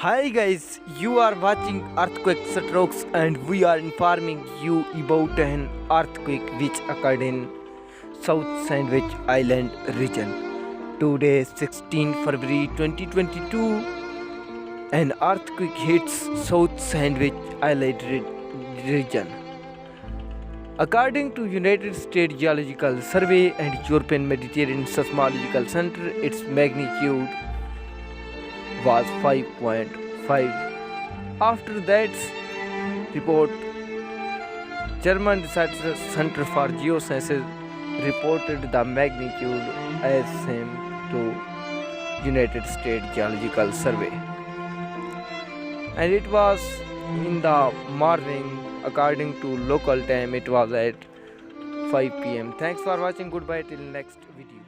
Hi guys, you are watching Earthquake Strokes and we are informing you about an earthquake which occurred in South Sandwich Island region. Today 16 February 2022, an earthquake hits South Sandwich Island region. According to United States Geological Survey and European Mediterranean Seismological Center, its magnitude was 5.5. After that report, German Research Center for Geosciences reported the magnitude as same to United States Geological Survey. And it was in the morning, according to local time, it was at 5 p.m. Thanks for watching. Goodbye till next video.